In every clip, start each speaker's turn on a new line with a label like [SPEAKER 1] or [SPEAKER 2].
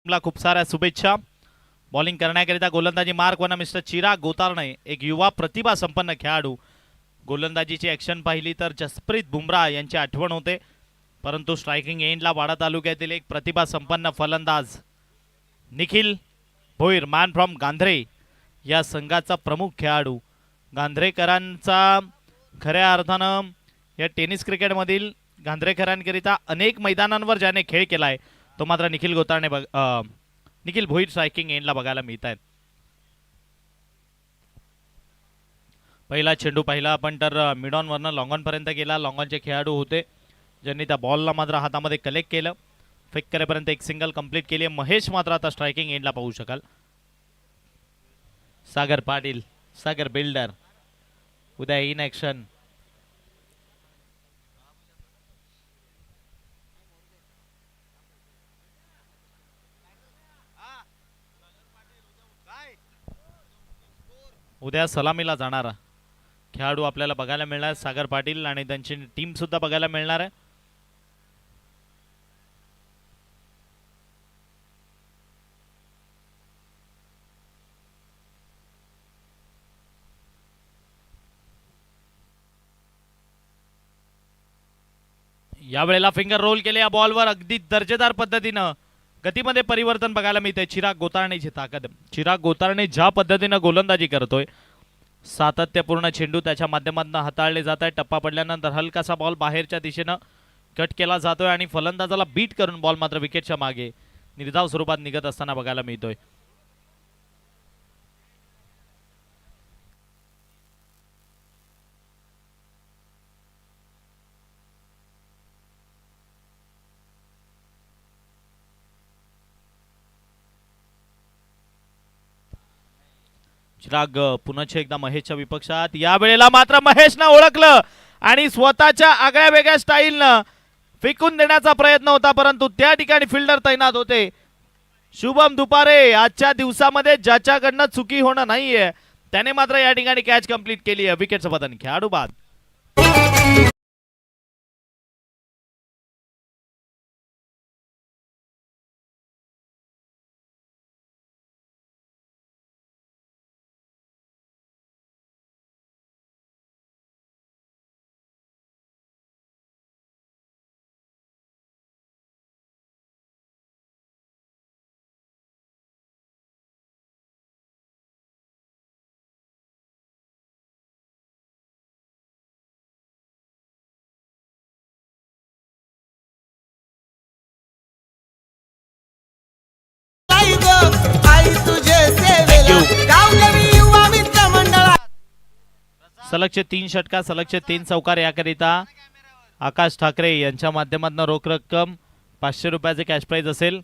[SPEAKER 1] ला खूप साऱ्या शुभेच्छा. बॉलिंग करण्याकरिता गोलंदाजी mark one mister Chirag Gotarne, एक युवा प्रतिभा संपन्न खेळाडू. गोलंदाजीची ॲक्शन पाहिली तर जसप्रीत बुमराह यांची आठवण होते, परंतु स्ट्रायकिंग एंडला वाडा तालुक्यातील एक प्रतिभा संपन्न फलंदाज निखिल भोईर, मॅन फ्रॉम गांधरे या संघाचा प्रमुख खेळाडू. गांधरेकरांचा खऱ्या अर्थानं या टेनिस क्रिकेटमधील गांधरेकरांकरिता अनेक मैदानांवर ज्याने खेळ केला आहे तो मात्र निखिल गोतारणे निखिल भोईर स्ट्रायकिंग एंडला बघायला मिळत आहेत. पहिला चेंडू पाहिला आपण तर मिडॉनवरनं लॉंगॉनपर्यंत गेला. लॉंगॉनचे खेळाडू होते ज्यांनी त्या बॉलला मात्र हातामध्ये कलेक्ट केलं. फेक करेपर्यंत एक सिंगल कंप्लीट केली. महेश मात्र आता स्ट्रायकिंग एंडला पाहू शकाल. सागर पाटील, सागर बिल्डर उद्या इन ॲक्शन. उद्या सलामीला जाणारा खेळाडू आपल्याला बघायला मिळणार सागर पाटील आणि त्यांची टीम सुद्धा बघायला मिळणार आहे. यावेळेला फिंगर रोल केले या बॉलवर अगदी दर्जेदार पद्धतीनं गतीमध्ये परिवर्तन बघायला मिळते. चिराग गोतारणेची ताकद. चिराग गोतारणे ज्या पद्धतीनं गोलंदाजी करतोय, सातत्यपूर्ण चेंडू त्याच्या माध्यमातून हाताळले जात आहे. टप्पा पडल्यानंतर हलकासा बॉल बाहेरच्या दिशेनं कट केला जातोय आणि फलंदाजाला बीट करून बॉल मात्र विकेटच्या मागे निर्धाव स्वरूपात निघत असताना बघायला मिळतोय. चिराग पुन्हा एकदा महेशच्या विपक्षात. यावेळेला मात्र महेशनं ओळखलं आणि स्वतःच्या आगळ्या वेगळ्या स्टाईलनं फेकून देण्याचा प्रयत्न होता, परंतु त्या ठिकाणी फिल्डर तैनात होते. शुभम दुपारे आजच्या दिवसामध्ये ज्याच्याकडनं चुकी होणं नाहीये त्याने मात्र या ठिकाणी कॅच कंप्लीट केली आहे. विकेटचं पतन खेळाडू बाद. सलगचे 3 षटका, सलगचे 3 चौकार याकरिता आकाश ठाकरे यांच्या माध्यमातून रोख रक्कम 500 रुपयाचे कॅश प्राइज असेल.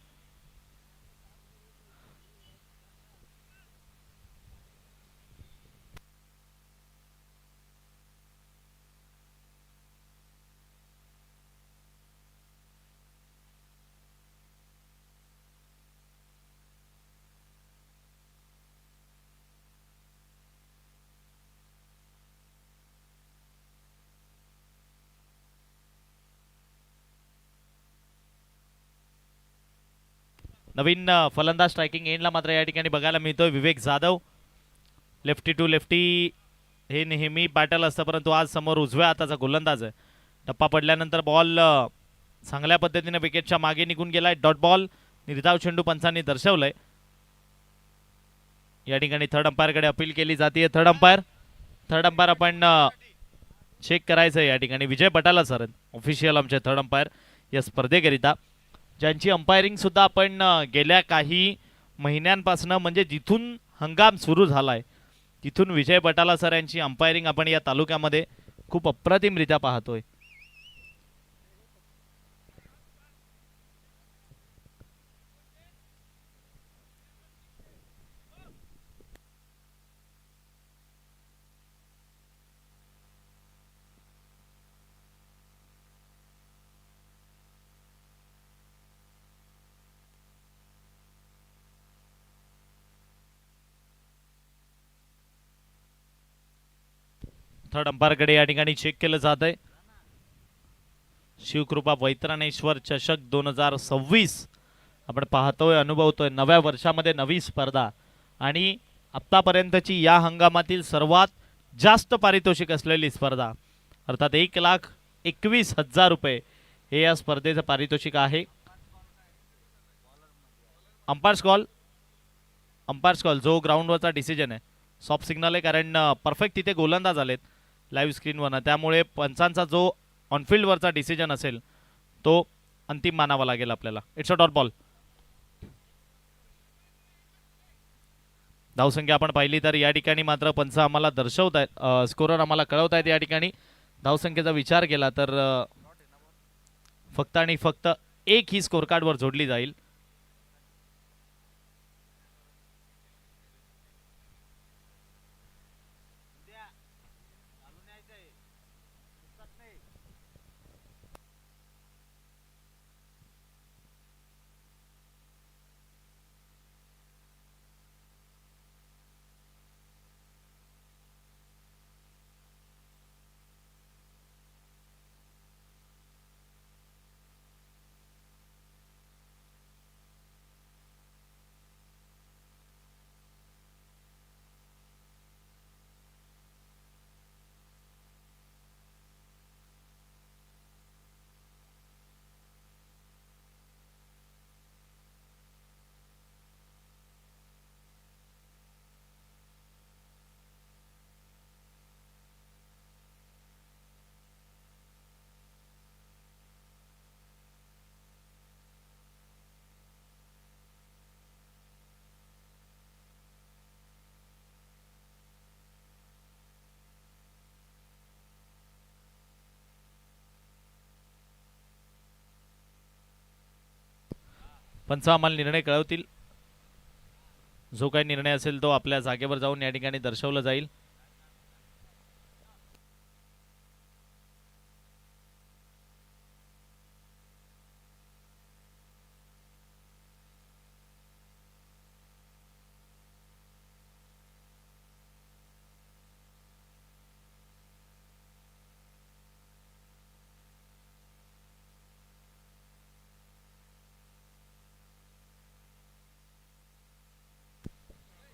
[SPEAKER 1] नवीन फलंदाज स्ट्रायकिंग एंडला मात्र या ठिकाणी बघायला मिळतोय विवेक जाधव. लेफ्टी टू लेफ्टी हे नेहमी बॅटल असतं, परंतु आज समोर उजव्या हाताचा गोलंदाज आहे. टप्पा पडल्यानंतर बॉल चांगल्या पद्धतीने विकेटच्या मागे निघून गेलाय. डॉट बॉल निर्धाव चेंडू पंचांनी दर्शवलंय. या ठिकाणी थर्ड अंपायरकडे अपील केली जाते. थर्ड अंपायर आपण चेक करायचं या ठिकाणी विजय बटाला सर ऑफिशियल आमचे थर्ड अंपायर या स्पर्धेकरिता, ज्यांची अंपायरिंग सुद्धा आपण गेल्या काही महिन्यांपासून म्हणजे जिथून हंगाम सुरू झालाय तिथून विजय बटाला सर यांची अंपायरिंग आपण या तालुक्यामध्ये खूप अप्रतिमरित्या पाहतोय. थर्ड अंपायरकडे या ठिकाणी चेक केलं जात आहे. शिवकृपा वैतरणेश्वर चषक 2026 आपण पाहतोय अनुभवतोय नव्या वर्षामध्ये नवी स्पर्धा आणि आत्तापर्यंतची या हंगामातील सर्वात जास्त पारितोषिक असलेली स्पर्धा अर्थात 1,21,000 रुपये हे या स्पर्धेचं पारितोषिक आहे. अंपायर्स कॉल जो ग्राउंडवरचा डिसिजन आहे सॉफ्ट सिग्नल आहे कारण परफेक्ट तिथे गोलंदाज आलेत लाईव्ह स्क्रीनवरनं त्यामुळे पंचांचा जो ऑनफिल्डवरचा डिसिजन असेल तो अंतिम मानावा लागेल आपल्याला. It's a dot ball. धावसंख्या आपण पाहिली तर या ठिकाणी मात्र पंच आम्हाला दर्शवत आहेत स्कोरर आम्हाला कळवत आहेत या ठिकाणी धावसंख्येचा विचार केला तर फक्त आणि फक्त एक ही स्कोर कार्डवर जोडली जाईल. पंच आम्हाला निर्णय कळवतील. जो काही निर्णय असेल तो आपल्या जागेवर जाऊन या ठिकाणी दर्शवला जाईल.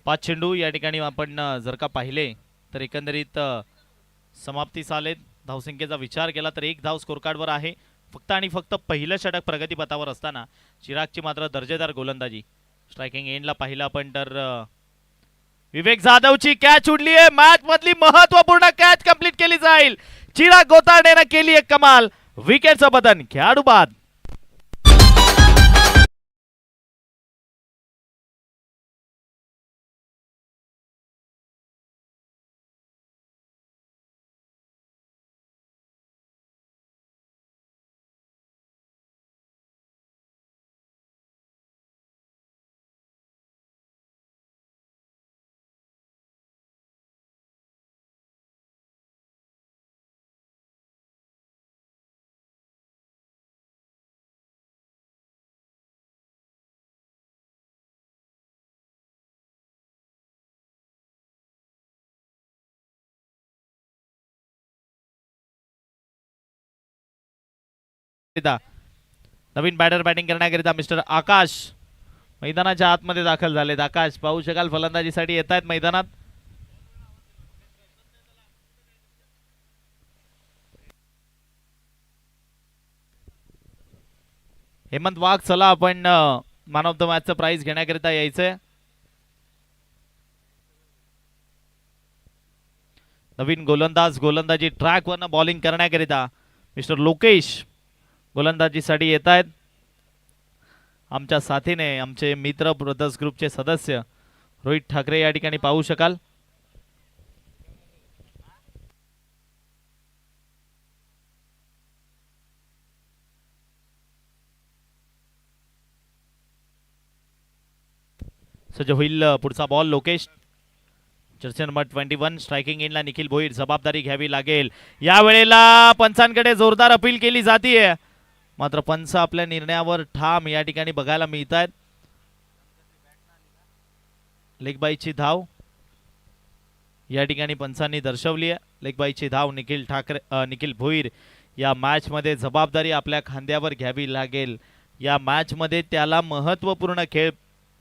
[SPEAKER 1] पाच चेंडू या ठिकाणी आपण जर का पाहिले तर एकंदरीत समाप्तीस आलेत. धावसंख्येचा विचार केला तर एक धाव स्कोर कार्डवर आहे. फक्त आणि फक्त पहिलं षटक प्रगतीपथावर असताना चिरागची मात्र दर्जेदार गोलंदाजी. स्ट्रायकिंग एंडला पाहिलं आपण तर विवेक जाधवची कॅच उडली आहे. मॅच मधली महत्वपूर्ण कॅच कंप्लीट केली जाईल. चिराग गोतावळेने केली एक कमाल. विकेटचं बदन खेळाडू बाद. नवीन बॅटर बॅटिंग करण्याकरिता मिस्टर आकाश मैदानाच्या आतमध्ये दाखल झालेत. आकाश पाहू शकाल फलंदाजीसाठी येत आहेत मैदानात. हेमंत वाघ चला आपण मॅन ऑफ द मॅचचं प्राइज घेण्याकरिता यायचंय. नवीन गोलंदाज गोलंदाजी ट्रॅक वरनं बॉलिंग करण्याकरिता मिस्टर लोकेश गोलंदाजीसाठी येत आहेत. आमच्या साथीने आमचे मित्र ब्रदर्स ग्रुपचे सदस्य रोहित ठाकरे या ठिकाणी पाहू शकाल. सज्ज होईल पुढचा ball. Lokesh Jersey number 21 striking एंडला निखिल भोईर. जबाबदारी घ्यावी लागेल. या वेळेला पंचांकडे जोरदार अपील केली जाते मात्र पंच आपल्या निर्णयावर ठाम या ठिकाणी बघायला मिळत आहेत. लेगबाईची धाव या ठिकाणी पंचांनी दर्शवली आहे. लेगबाईची धाव. निखिल भोईर या मॅच मध्ये जबाबदारी आपल्या खांद्यावर घ्यावी लागेल. या मॅच मध्ये त्याला महत्त्वपूर्ण खेळ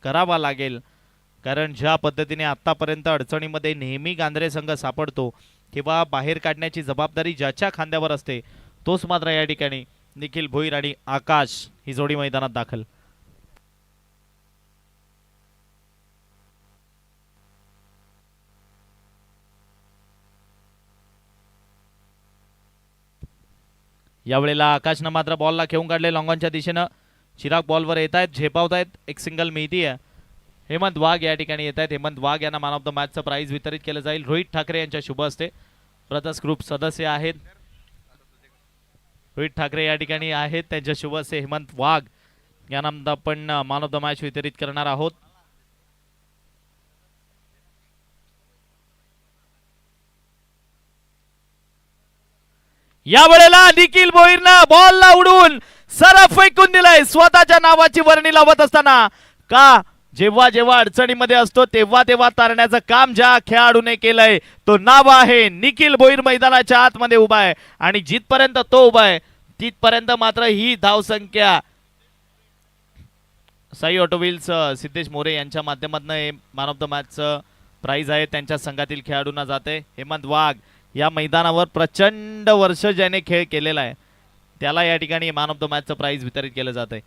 [SPEAKER 1] करावा लागेल, कारण ज्या पद्धतीने आतापर्यंत अडचणीमध्ये नेहमी गांधरे संघ सापडतो किंवा बाहेर काढण्याची जबाबदारी ज्याच्या खांद्यावर असते तोच मात्र या ठिकाणी निखिल भोईर आणि आकाश ही जोडी मैदानात दाखल. यावेळेला आकाशनं मात्र बॉलला घेऊन काढले लॉंगॉनच्या दिशेनं. चिराग बॉलवर येत आहेत, झेपावत आहेत, एक सिंगल मिळती आहे. हेमंत वाघ या ठिकाणी येत आहेत. हेमंत वाघ यांना मॅन ऑफ द मॅचचं प्राइज वितरित केलं जाईल. रोहित ठाकरे यांच्या शुभ हस्ते. ब्रदर्स ग्रुप सदस्य आहेत रोहित ठाकरे या ठिकाणी आहेत, त्यांच्या शुभ हस्ते हेमंत वाघ यांना आपण मॅन ऑफ द मॅच वितरित करणार आहोत. या वेळेला निखिल भोईरनं बॉलला उडून सरळ फेकून दिलाय स्वतःच्या नावाची वर्णी लावत असताना. का जेव्हा जेव्हा अडचणीमध्ये असतो तेव्हा तेव्हा तारण्याचं काम ज्या खेळाडूने केलंय तो नाव आहे निखिल भोईर. मैदानाच्या आतमध्ये उभा आहे आणि जिथपर्यंत तो उभा आहे तिथपर्यंत मात्र ही धावसंख्या साई ऑटोव्हील्स सिद्धेश मोरे यांच्या माध्यमातून हे मॅन ऑफ द मॅचचं प्राइज आहे त्यांच्या संघातील खेळाडूंना जाते. हेमंत वाघ या मैदानावर प्रचंड वर्ष ज्याने खेळ केलेला आहे त्याला या ठिकाणी मॅन ऑफ द मॅचचं प्राइज वितरित केलं जात आहे.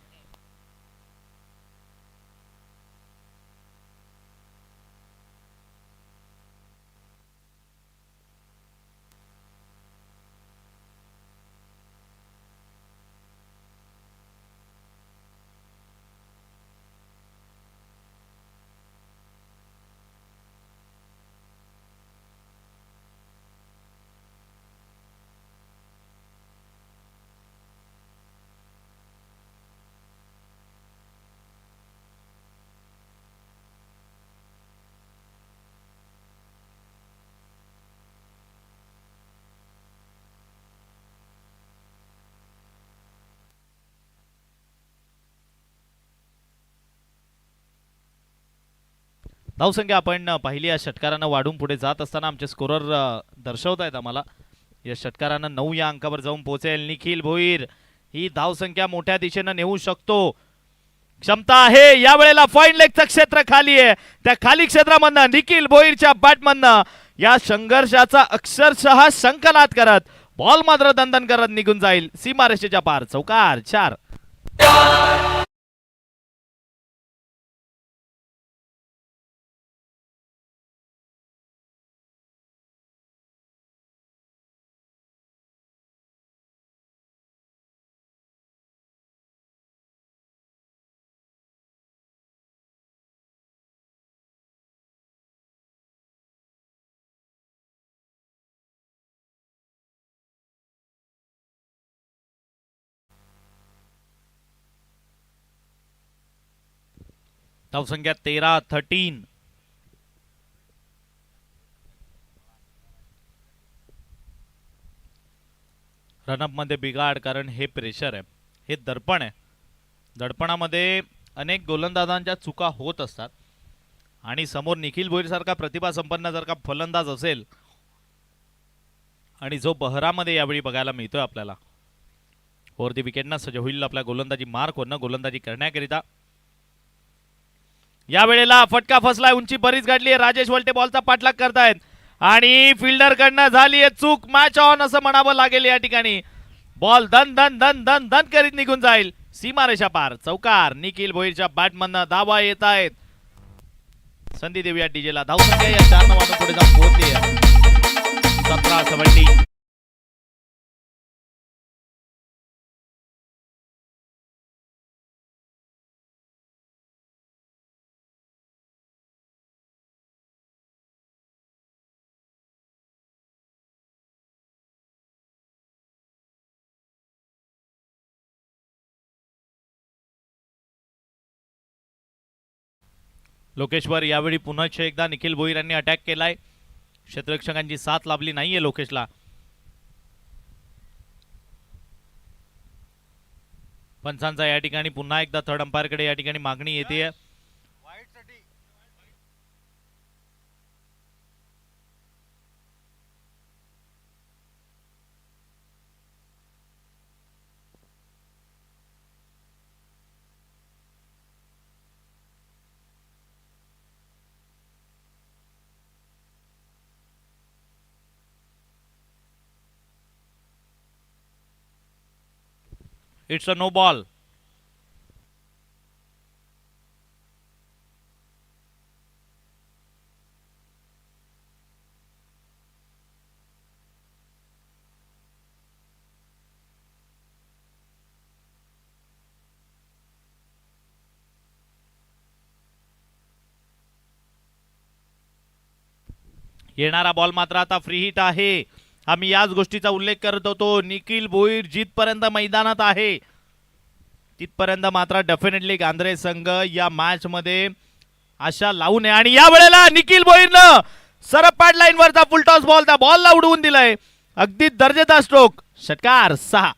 [SPEAKER 1] धावसंख्या आपण पाहिली या षटकारानं वाढून पुढे जात असताना आमचे स्कोरर दर्शवत आहेत आम्हाला. या षटकारानं 9 या अंकावर जाऊन पोहोचेल. निखिल भोईर ही धावसंख्या मोठ्या दिशेनं नेऊ शकतो, क्षमता आहे. या वेळेला फाईन लेगचं क्षेत्र खाली आहे, त्या खाली क्षेत्रामधनं निखिल भोईरच्या बॅटमधनं या संघर्षाचा अक्षरशः संकनाद करत बॉल मात्र दंदन करत निघून जाईल सीमारेषेच्या पार. चौकार 4. धावसंख्या 13. रनअप मध्ये बिघाड, कारण हे प्रेशर आहे, हे दडपण आहे. दडपणामध्ये अनेक गोलंदाजांच्या चुका होत असतात आणि समोर निखिल भोईर सारखा प्रतिभा संपन्न जर का फलंदाज असेल आणि जो बहरामध्ये यावेळी बघायला मिळतोय आपल्याला, ओव्हर दी विकेटनं सज्ज होईल आपल्या गोलंदाजी मार्क वरनं गोलंदाजी करण्याकरिता. या वेळेला फटका फसलाय, उंची बरीच गाठली आहे. राजेश वलटे बॉलचा पाठलाग करतायत आणि फिल्डर कडनं झाली आहे चूक. मॅच ऑन असं म्हणावं लागेल. या ठिकाणी बॉल धन धन धन धन धन करीत निघून जाईल सीमारेषा पार. चौकार. निखिल भोईरच्या बॅटमधनं धावा येत आहेत. संधी देऊया डीजेला. धावसंख्या या 4 वाजून पुढे जाऊन पोहोचली आहे 17-17. लोकेशवर यावेळी पुन्हा एकदा निखिल भोईर यांनी अटॅक केलाय. क्षेत्ररक्षकांची साथ लाभली नाहीये लोकेशला. पंचांचा या ठिकाणी पुन्हा एकदा थर्ड अंपायरकडे या ठिकाणी मागणी येते. It's a no ball. येणारा बॉल मात्र आता फ्री हिट आहे. आम्ही याच गोष्टीचा उल्लेख करत होतो. निखिल भोईर जिथपर्यंत मैदानात आहे तिथपर्यंत मात्र डेफिनेटली गांधरे संघ या मॅच मध्ये आशा लावू नये. आणि या वेळेला निखिल भोईरनं सरप पॅड लाईन वरचा फुल टॉस बॉल त्या बॉलला उडवून दिलाय. अगदी दर्जेदार स्ट्रोक. षटकार 6.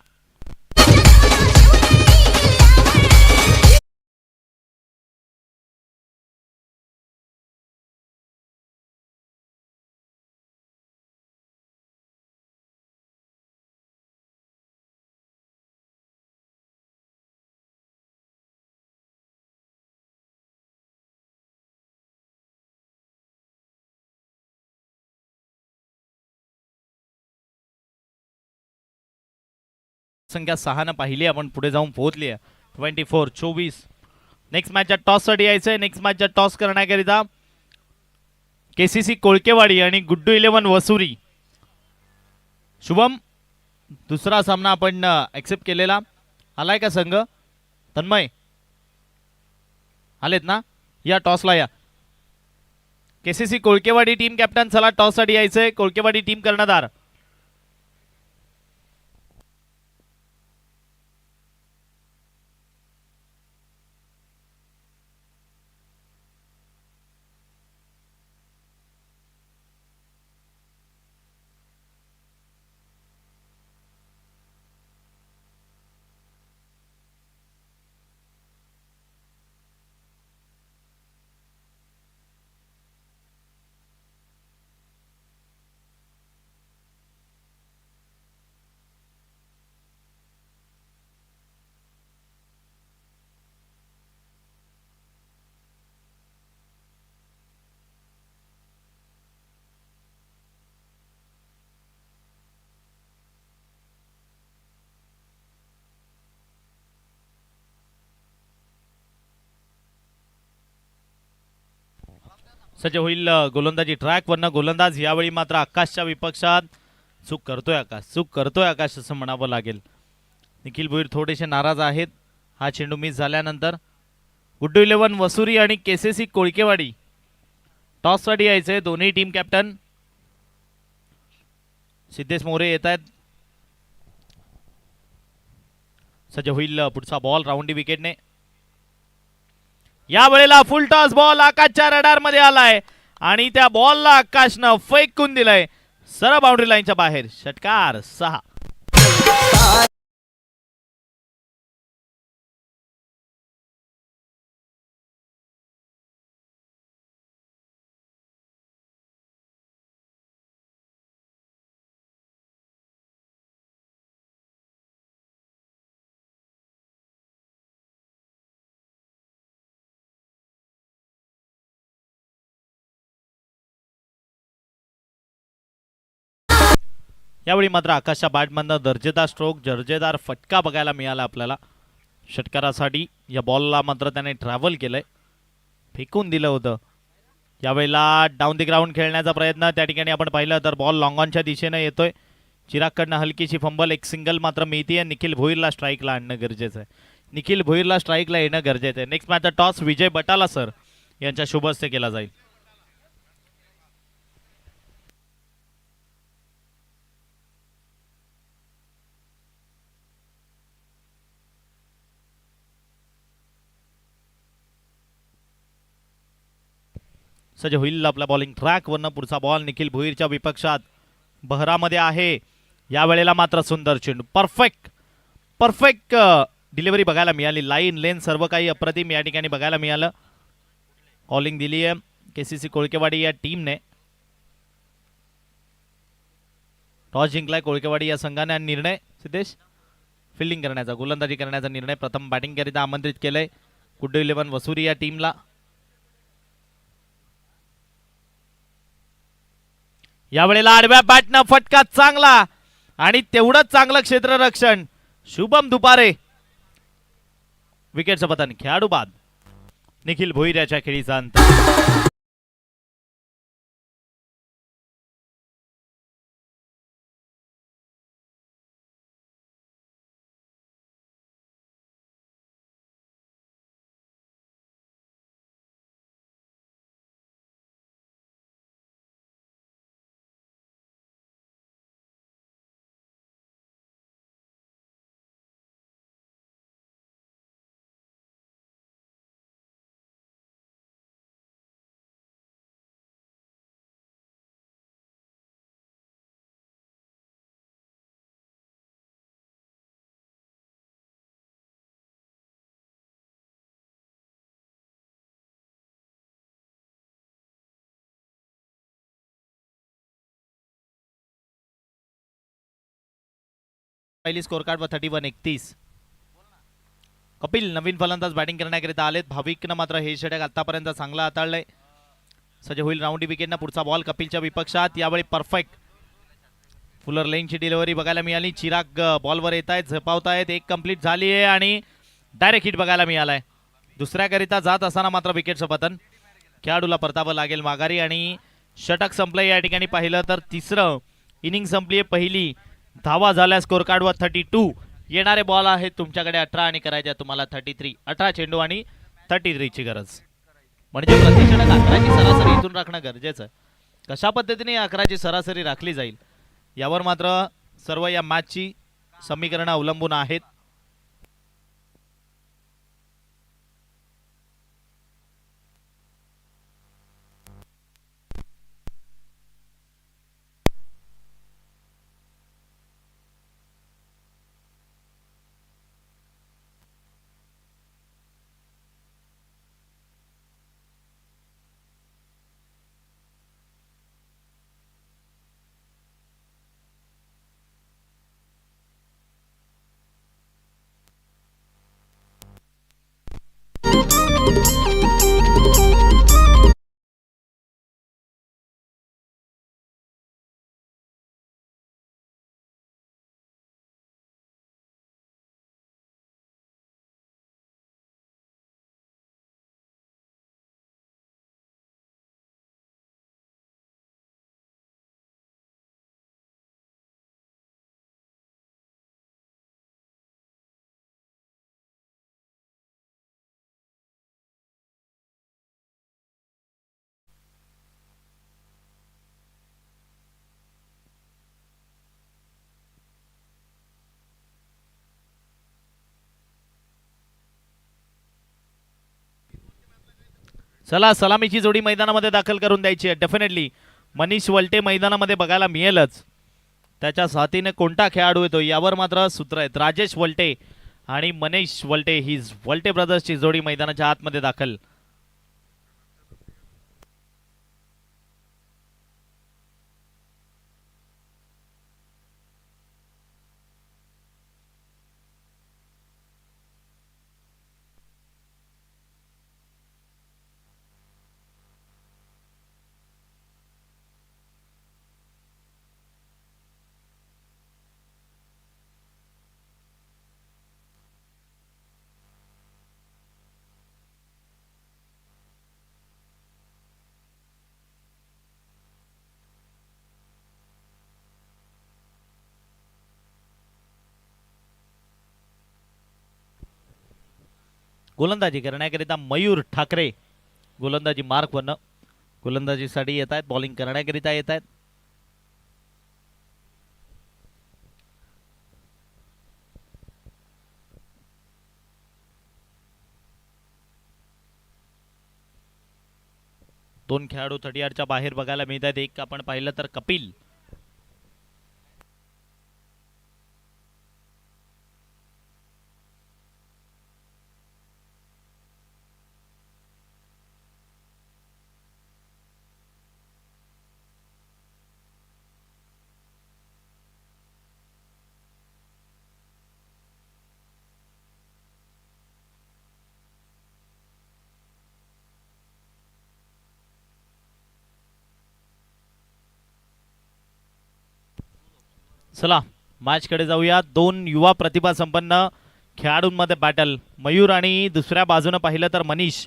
[SPEAKER 1] संख्या 6 पाहिली आपण पुढे जाऊन पोहोचली आहे. 24. नेक्स्ट मॅचच्या टॉससाठी यायचंय. नेक्स्ट मॅचच्या टॉस करण्याकरिता केसीसी कोळकेवाडी आणि गुड्डू 11 वसुरी. शुभम, दुसरा सामना आपण ऍक्सेप्ट केलेला आलाय का संघ? तन्मय आलेत ना? या टॉसला या. केसीसी कोळकेवाडी टीम कॅप्टन, चला टॉससाठी यायचंय. कोळकेवाडी टीम कर्णधार. सज्ज होईल गोलंदाजी ट्रॅक वरनं. गोलंदाज यावेळी मात्र आकाशच्या विपक्षात. चूक करतोय आकाश, चूक करतोय आकाश असं म्हणावं लागेल. निखिल भोईर थोडेसे नाराज आहेत हा चेंडू मिस झाल्यानंतर. गुड्डू 11 वसुरी आणि केसीसी कोळकेवाडी टॉससाठी यायचंय. दोन्ही टीम कॅप्टन सिद्धेश मोरे येत आहेत. सज्ज होईल पुढचा बॉल राऊंडी विकेटने. या वेळेला फुल टॉस बॉल आकाशच्या रडार मध्ये आलाय आणि त्या बॉलला आकाशनं फेकून दिलाय सरळ बाउंड्री लाईनच्या बाहेर. षटकार 6. यावेळी मात्र आकाशच्या बॅटमधनं दर्जेदार स्ट्रोक, दर्जेदार फटका बघायला मिळाला आपल्याला. षटकारासाठी या बॉलला मात्र त्याने ट्रॅव्हल केलंय, फेकून दिलं होतं. यावेळेला डाऊन द ग्राउंड खेळण्याचा प्रयत्न त्या ठिकाणी आपण पाहिलं तर बॉल लॉंग ऑनच्या दिशेने येतोय. चिरागकडनं हलकीशी फंबल, एक सिंगल मात्र मिळतीये. निखिल भोईरला स्ट्राईकला आणणं गरजेचं आहे. निखिल भोईरला स्ट्राईकला येणं गरजेचं आहे. नेक्स्ट मॅचचा टॉस विजय बटाला सर यांच्या शुभ हस्ते केला जाईल. सज्ज होईल आपला बॉलिंग ट्रॅक वरनं. पुढचा बॉल निखिल भोईरच्या विपक्षात बहरामध्ये आहे. या वेळेला मात्र सुंदर चेंडू, परफेक्ट परफेक्ट डिलिव्हरी बघायला मिळाली. लाईन लेन सर्व काही अप्रतिम या ठिकाणी बघायला मिळालं. कॉलिंग दिली आहे केसीसी कोळकेवाडी या टीमने. टॉस जिंकलाय कोळकेवाडी या संघाने. आणि निर्णय सिद्धेश फिल्डिंग करण्याचा, गोलंदाजी करण्याचा निर्णय प्रथम बॅटिंग करिता आमंत्रित केलंय गुड्डू 11 वसुरी या टीमला. यावेळेला आडव्या बॅटनं फटका चांगला आणि तेवढंच चांगलं क्षेत्ररक्षण शुभम दुपारे विकेटचं पतन. खेळाडू बाद. निखिल भोईर याच्या खेळीचा अंत. पहिली स्कोर कार्ड व 31-31. कपिल नवीन फलंदाज बॅटिंग करण्याकरिता आलेत. भाविकनं मात्र हे षटक आतापर्यंत चांगला हाताळलंय. सज्ज होईल राऊंडी विकेटनं. पुढचा बॉल कपिलच्या विपक्षात. यावेळी परफेक्ट फुलर लेनची डिलिव्हरी बघायला मिळाली. चिराग बॉलवर येत आहेत, झपावतायत. एक कंप्लीट झाली आहे आणि डायरेक्ट हिट बघायला मिळालाय. दुसऱ्याकरिता जात असताना मात्र विकेटचं पतन. खेळाडूला परतावं लागेल माघारी आणि षटक संपलं. या ठिकाणी पाहिलं तर तिसरं इनिंग संपली. पहिली धावा झाल्या. स्कोर कार्डवर 32. येणारे बॉल आहेत तुमच्याकडे 18 आणि करायच्या तुम्हाला 33. 18 चेंडू आणि 33 ची गरज. म्हणजे प्रति षटक 11ची सरासरी इथून राखणं गरजेचं आहे. कशा पद्धतीने 11ची सरासरी राखली जाईल यावर मात्र सर्व या मॅचची समीकरणं अवलंबून आहेत. चला सलामीची जोडी मैदानामध्ये दाखल करून द्यायची आहे. डेफिनेटली मनीष वल्टे मैदानामध्ये बघायला मिळेलच. त्याच्या साथीने कोणता खेळाडू येतो यावर मात्र सूत्र आहेत. राजेश वल्टे आणि मनीष वल्टे ही वल्टे ब्रदर्सची जोडी मैदानाच्या आतमध्ये दाखल. गोलंदाजी करण्याकरिता मयूर ठाकरे गोलंदाजी मार्क 1 गोलंदाजीसाठी येत आहेत. बॉलिंग करण्याकरिता येत आहेत. दोन खेळाडू 38च्या बाहेर बघायला मिळत आहेत. एक आपण पाहिलं तर कपिल. चला मॅच कडे जाऊया. दोन युवा प्रतिभा संपन्न खेळाडूंमध्ये बॅटल. मयूर आणि दुसऱ्या बाजूने पाहिलं तर मनीष,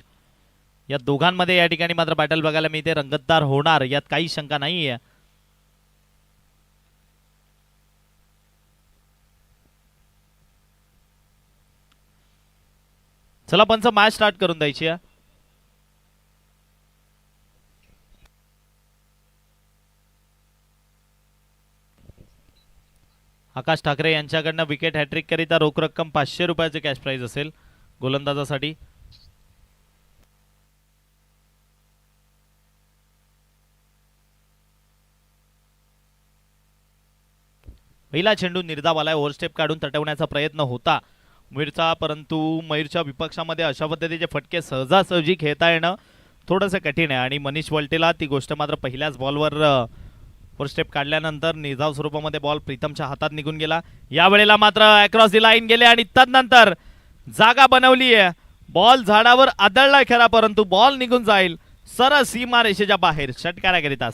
[SPEAKER 1] या दोघांमध्ये या ठिकाणी मात्र बॅटल बघायला मिळते. रंगतदार होणार यात काही शंका नाहीये. चला पंच मॅच स्टार्ट करून द्यायची आहे. आकाश ठाकरे यांच्याकडनं विकेट हॅट्रिक करिता रोख रक्कम 500 रुपयाचे कॅश प्राइज असेल गोलंदाजासाठी. पहिला चेंडू निर्धाव आलाय. ओव्हरस्टेप काढून तटवण्याचा प्रयत्न होता मयूरचा, परंतु मयूरच्या विपक्षामध्ये अशा पद्धतीचे फटके सहजासहजी खेळता येणं थोडंसं कठीण आहे आणि मनीष वल्टेला ती गोष्ट मात्र पहिल्याच बॉलवर ओव्हरस्टेप काढल्यानंतर निर्धाव स्वरूपामध्ये बॉल प्रीतमच्या हातात निघून गेला. यावेळेला मात्र अक्रॉस दी लाईन गेले आणि तदनंतर जागा बनवली आहे. बॉल झाडावर आदळला खरा, परंतु बॉल निघून जाईल सरळ सीमा रेषेच्या बाहेर षटकाराकरिता.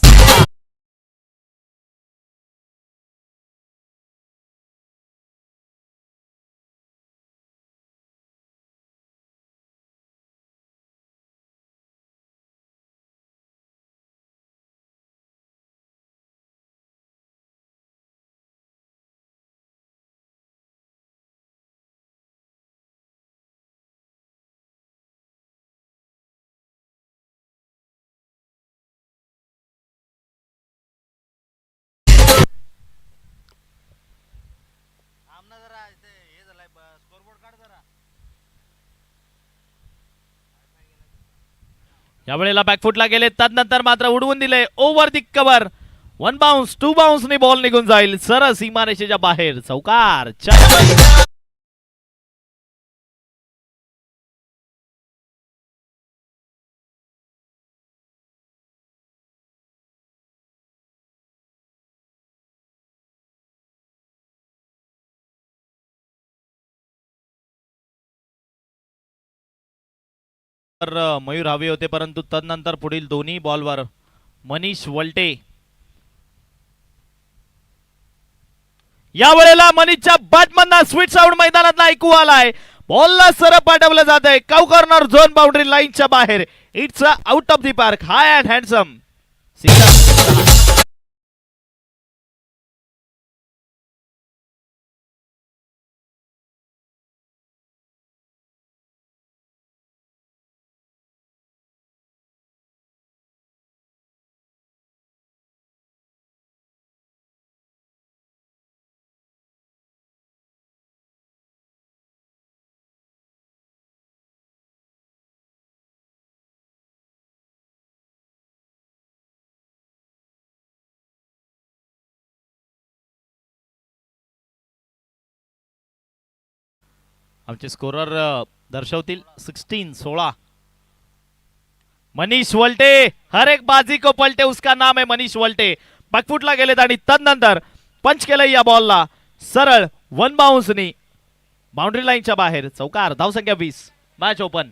[SPEAKER 1] यावेळेला बॅकफुटला गेले, तदनंतर मात्र उडवून दिले ओव्हर दी कव्हर. 1 बाउन्स 2 बाउन्सनी बॉल निघून जाईल सरळ सीमारेषेच्या बाहेर. चौकार. मयूर हवे होते, परंतु तदनंतर पुढील दोन्ही बॉलवर मनीष वल्टे. यावेळेला मनीषच्या बॅटमधना स्वीट साऊंड मैदानात ऐकू आलाय. बॉलला सरळ पाठवलं जात आहे काउ कॉर्नर झोन बाउंड्री लाईनच्या बाहेर. It's out of the park. High and handsome. आमचे स्कोरर दर्शवतील 16. मनीष वल्टे. हर एक बाजी को पलटे उसका नाम है मनीष वल्टे. बॅकफुटला गेलेत आणि तदनंतर पंच केलं या बॉलला सरळ 1 बाउन्सनी बाउंड्री लाईनच्या बाहेर. चौकार. धावसंख्या 20. Match open.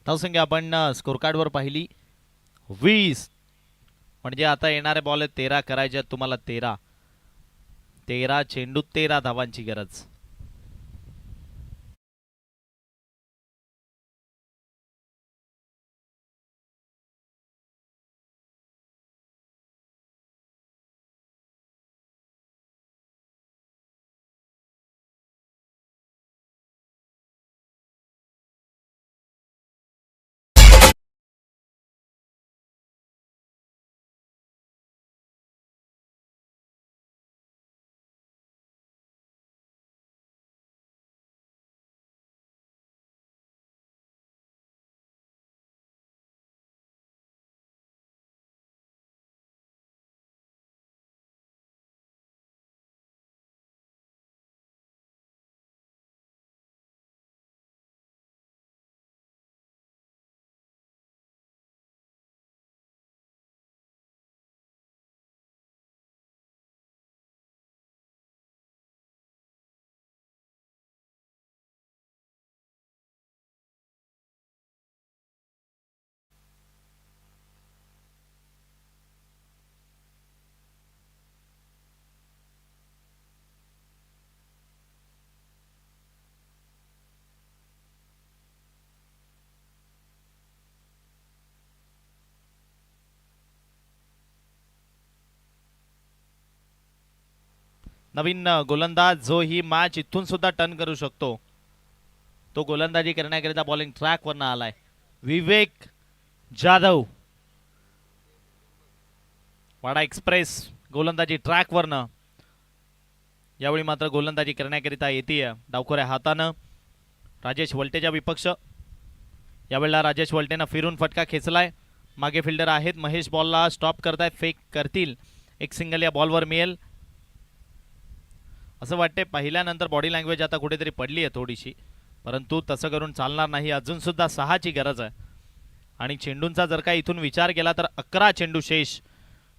[SPEAKER 1] धावसंख्या आपण स्कोर कार्डवर पाहिली 20. म्हणजे आता येणारे बॉल आहेत 13 करायचे आहेत तुम्हाला. 13 चेंडू 13 धावांची गरज. नवीन गोलंदाज जो ही मॅच इथून सुद्धा टर्न करू शकतो, तो गोलंदाजी करण्याकरिता बॉलिंग ट्रॅक वरनं आलाय विवेक जाधव. वाडा एक्सप्रेस गोलंदाजी ट्रॅक वरनं यावेळी मात्र गोलंदाजी करण्याकरिता येते डावखोऱ्या हातानं राजेश वलटेच्या विपक्ष. यावेळेला राजेश वलटेनं फिरून फटका खेचलाय. मागे फिल्डर आहेत महेश, बॉलला स्टॉप करतायत, फेक करतील, एक सिंगल या बॉलवर मिळेल असं वाटते. पहिल्यानंतर बॉडी लँग्वेज आता कुठेतरी पडली आहे थोडीशी, परंतु तसं करून चालणार नाही. अजून सुद्धा 6ची गरज आहे आणि चेंडूंचा जर का इथून विचार केला तर 11 चेंडू शेष.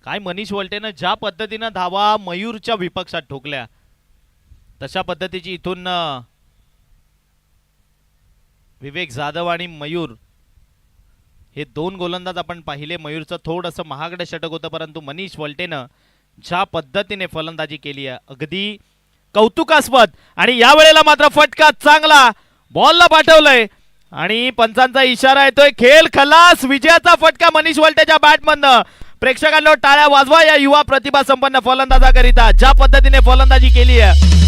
[SPEAKER 1] काय मनीष वलटेनं ज्या पद्धतीनं धावा मयूरच्या विपक्षात ठोकल्या, तशा पद्धतीची इथून विवेक जाधव आणि मयूर हे दोन गोलंदाज आपण पाहिले. मयूरचं थोडंसं महागडं षटक होतं, परंतु मनीष वलटेनं ज्या पद्धतीने फलंदाजी केली आहे अगदी कौतुकास्पद. आणि यावेळेला मात्र फटका चांगला बॉलला पाठवलंय आणि पंचांचा इशारा येतोय खेळ खलास. विजयाचा फटका मनीष वलटेच्या बॅटमधनं. प्रेक्षकांनो टाळ्या वाजवा या युवा प्रतिभा संपन्न फलंदाजाकरिता, ज्या पद्धतीने फलंदाजी केली आहे.